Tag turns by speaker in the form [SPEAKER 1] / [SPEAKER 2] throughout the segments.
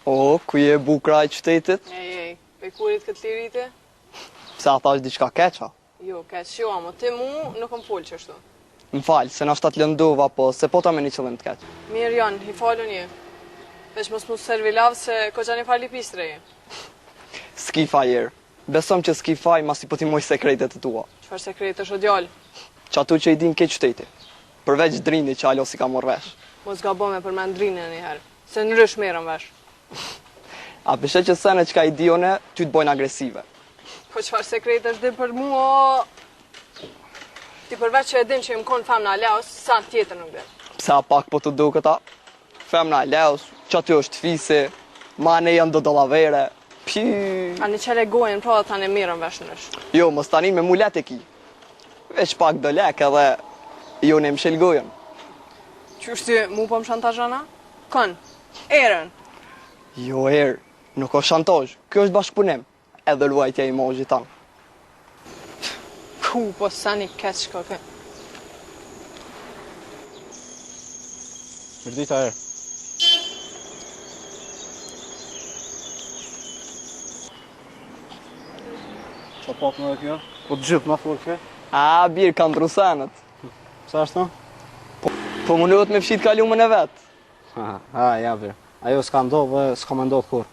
[SPEAKER 1] O, ku je bukra e qytetit?
[SPEAKER 2] Ej, pe kurit këtë lirite?
[SPEAKER 1] Pse ata është diçka keqa?
[SPEAKER 2] Jo, keq jo, amo ti mu nuk më folë qështu.
[SPEAKER 1] M'fal, se na shtat lëndova, po se po ta me një qëllim të keq.
[SPEAKER 2] Mirë janë, i falun je. Veç mos mu servi lavë se ko gjani fali pistre je.
[SPEAKER 1] S'ki fajer. Besom që s'ki faj mas i po ti moj sekretet të tua.
[SPEAKER 2] Qfar sekret është o djallë?
[SPEAKER 1] Që atu që i din ke qyteti. Përveç drini që alo si ka mor vesh.
[SPEAKER 2] Mos ga bome për me ndrinë e njëherë, se në rysh merën vesh.
[SPEAKER 1] A pëshe që sene që ka i dione, ty të bojnë agresive.
[SPEAKER 2] Po qfar sekret është dhe për mu, o... Ti përveç që e din që im konë femna Leos, sa tjetër nuk dhe.
[SPEAKER 1] Pse a pak po të du këta? Femna Leos, që aty është fisi, ma ne janë do dolavere. Pi...
[SPEAKER 2] A një qele gojnë, pra ta në merën vesh në rysh.
[SPEAKER 1] Jo, mos tani me mulet e ki. Veç pak do lek edhe jo ne më shelgojen.
[SPEAKER 2] Qështi mu po më shantazhana? Kën? Erën?
[SPEAKER 1] Jo herë, nuk o shantazh, kjo është bashkëpunim, edhe luajtja i imazhit tanë.
[SPEAKER 2] Ku, po sa një keq shko kë.
[SPEAKER 3] Mirdita herë. Qa pak në dhe kjo? Po të gjithë ma folë kjo?
[SPEAKER 1] A, birë, kanë drusenët.
[SPEAKER 3] Sa është ta?
[SPEAKER 1] Po më nëhet me fshit kalumën e vetë.
[SPEAKER 3] Ja, birë. Ajo s'ka ndodhë dhe s'ka me ndodhë kur.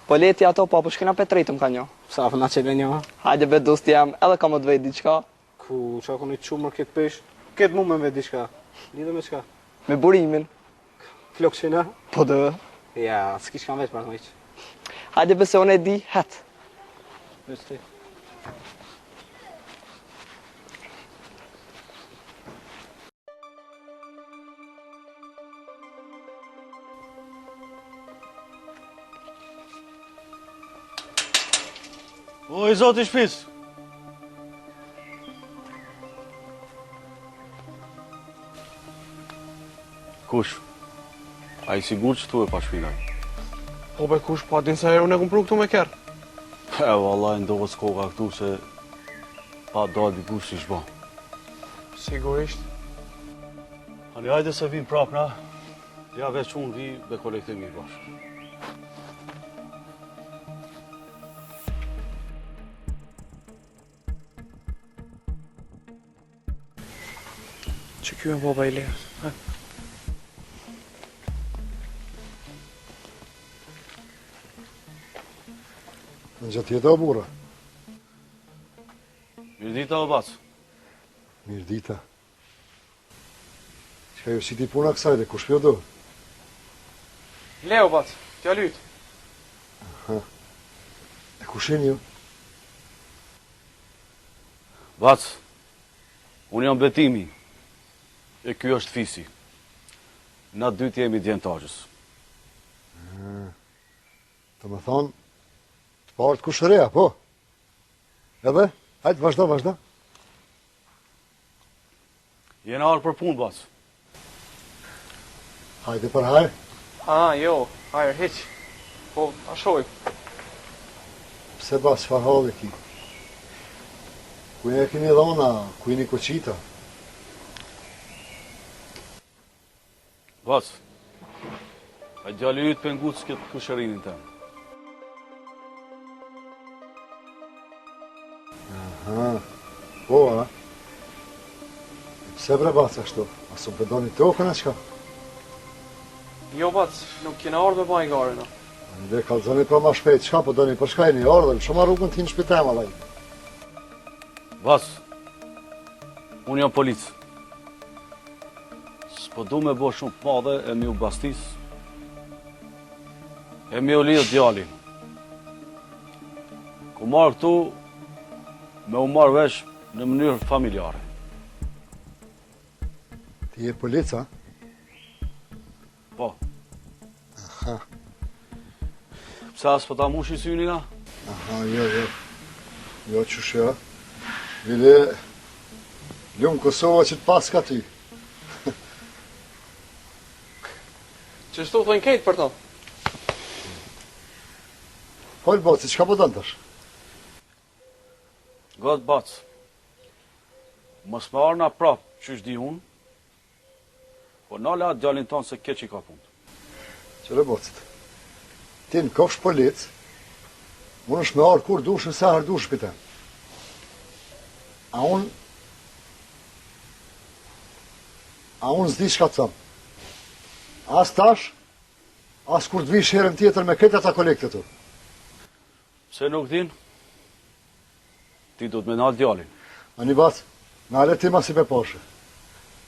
[SPEAKER 1] Po leti ato, po shkina petritëm ka njo.
[SPEAKER 3] Sa për na qele një?
[SPEAKER 1] Hajde be dosti jam, edhe ka më të vejt diqka.
[SPEAKER 3] Ku, qa ku një qumër këtë pesh? Këtë mu me vetë diqka. Lidhe me qka?
[SPEAKER 1] Me burimin.
[SPEAKER 3] Flokshina?
[SPEAKER 1] Po dë.
[SPEAKER 3] Ja, s'kish kam veç për të meq.
[SPEAKER 1] Hajde be se unë e di, het.
[SPEAKER 3] Veç ti.
[SPEAKER 4] O, i zoti shpis. Kush? A i sigur që tu e pa shpinaj?
[SPEAKER 5] Po be kush, po adin se herë unë e kumpru këtu me kërë.
[SPEAKER 4] Vallaj, ndohë s'koka këtu se pa dalë dikush si shba.
[SPEAKER 5] Sigurisht.
[SPEAKER 4] Ani, hajde se vim prap na. Ja veç unë vi be kolekte mirë bashkë.
[SPEAKER 5] Që kjo e baba i Leos.
[SPEAKER 6] Në gjatë jetë o bura?
[SPEAKER 4] Mirë dita o bacë.
[SPEAKER 6] Mirë dita. Qka jo si ti puna kësajde, ku shpjo do?
[SPEAKER 5] Leo, bac, t'ja lytë.
[SPEAKER 6] Aha. E ku shenë jo?
[SPEAKER 4] Bacë, unë jam betimi. E kjo është fisi. Na dytë jemi djentajës.
[SPEAKER 6] Të më thonë, të partë kushëreja, po? Edhe? Hajtë, vazhda, vazhda.
[SPEAKER 4] Jena arë për punë, bacë.
[SPEAKER 6] Hajde për hajë.
[SPEAKER 5] Jo, hajër, hiq. Po, a shoj.
[SPEAKER 6] Pse bas, çfarë halli ki? Ku e keni dhona, ku jeni koqita?
[SPEAKER 4] Bacë, a gjallë jytë pengut s'ket kushërinin temë.
[SPEAKER 6] Aha, po, a? Pse bre bas ashtu? A su bedoni tokën e qka?
[SPEAKER 5] Jo, bac, nuk kena ardhë me bajnë gare, no.
[SPEAKER 6] Dhe kalzoni pa ma shpejt, qka po doni për shka e një ardhën, shumë rrugën ti në shpitem, alaj.
[SPEAKER 4] Bacë, unë jam policë. S'po du me bo shumë të madhe e mi u bastis, e mi u lidhë djalin. Ku marrë këtu, me u marrë vesh në mënyrë familjare.
[SPEAKER 6] Ti je polica?
[SPEAKER 4] Po.
[SPEAKER 6] Aha,
[SPEAKER 4] Pse as po ta mushi synina?
[SPEAKER 6] aha, jo. Jo, qësh jo. Vile, lumë Kosova që të pas ka ty.
[SPEAKER 5] Që shtu thënë kejtë për to?
[SPEAKER 6] Hojlë boci, qka po dënë tash?
[SPEAKER 4] God bacë, mos me arna prapë që di unë, po nala atë djalin tonë se keq i ka punë.
[SPEAKER 6] Qëre bocit? ti në kofsh polic, unë është me arë kur dush në sahër dush për tem. A unë zdi shka të thëmë. As tash, as kur të vish herën tjetër me këtë ata kolekte tu.
[SPEAKER 4] Pse nuk din? Ti do të me nalë djalin.
[SPEAKER 6] A një batë, në ale ti ma si pe pashe.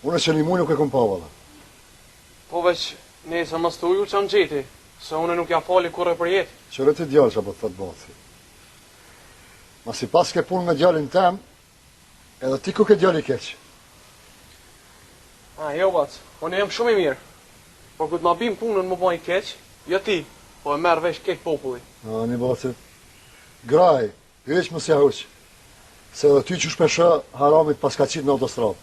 [SPEAKER 6] Unë që një mu nuk e kom pa valla.
[SPEAKER 5] Po veç, nesa mos të uju që në gjeti, se une nuk ja fali kurre për jetë.
[SPEAKER 6] Qërë ti djallë që po të thëtë bathi. Ma si pas ke punë me djallin tem, edhe ti ku ke djalli keq.
[SPEAKER 5] A, jo, bac, unë jam shumë i mirë. Po këtë ma bim punën më bajnë keq, jo ti, po e merë vesh keq populli.
[SPEAKER 6] A një bathi, graj, veç më si huq, se edhe ty që shpesha haramit pas ka qitë në autostradë.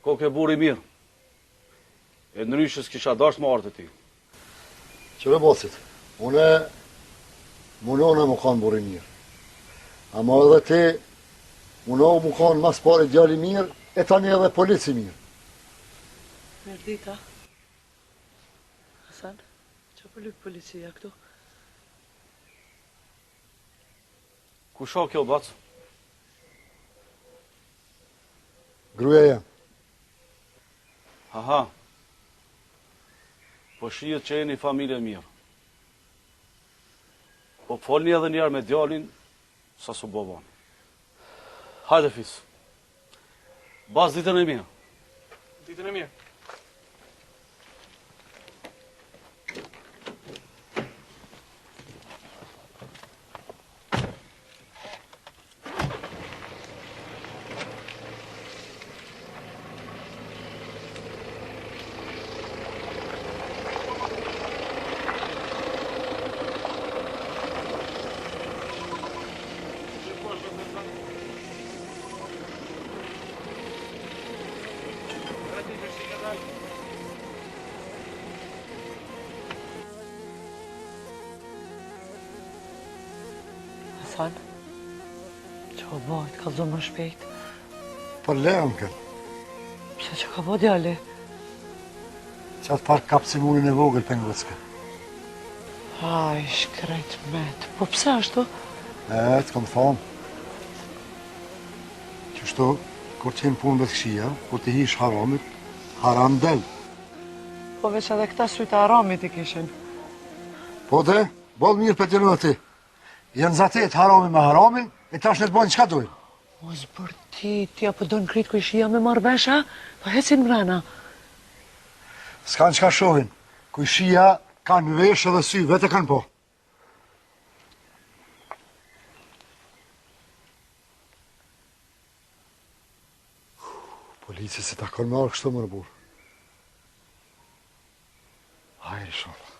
[SPEAKER 4] Ko ke buri mirë. E ndryshës kisha dash më artë ti.
[SPEAKER 6] Qërë bacit, une munone më kanë buri mirë. Ama edhe ti, munohu më kanë mas pari djali mirë, e tani edhe polici mirë.
[SPEAKER 7] Mirë dita. Hasan, që për lypë policia këtu?
[SPEAKER 4] Ku shoh kjo bac?
[SPEAKER 6] Gruja jam.
[SPEAKER 4] Aha. Po shihet që jeni familje mirë. Po folni edhe njerë me djalin, sa su bovon. Hajde fis. Bas ditën e mirë.
[SPEAKER 5] Ditën e mirë.
[SPEAKER 7] Hasan, që o bojt, ka zonë më shpejt.
[SPEAKER 6] Po leëm kënë,
[SPEAKER 7] Pse që ka bo djali?
[SPEAKER 6] qatë parë kapë si munin e vogël për ngëcke.
[SPEAKER 7] Aj, shkret met. Po pse ashtu?
[SPEAKER 6] Të kom thonë. Qështu, kur të hinë punë dhe të këshia, kur të hish haramit, haram del.
[SPEAKER 7] Po veç edhe këta sytë aramit i kishin.
[SPEAKER 6] Po dhe, bolë mirë për të në dhe ti. Janë zatet harami me haramin, e tash në të bojnë qka dojnë.
[SPEAKER 7] O zbërti, ti apo do në kritë kujshia me marrë vesha? Po hecin mrena.
[SPEAKER 6] S'kan qka shohin, kujshia kanë vesh edhe sy, vete kanë po. Polici se ta kanë marrë kështu më në burë. Hajri shumë.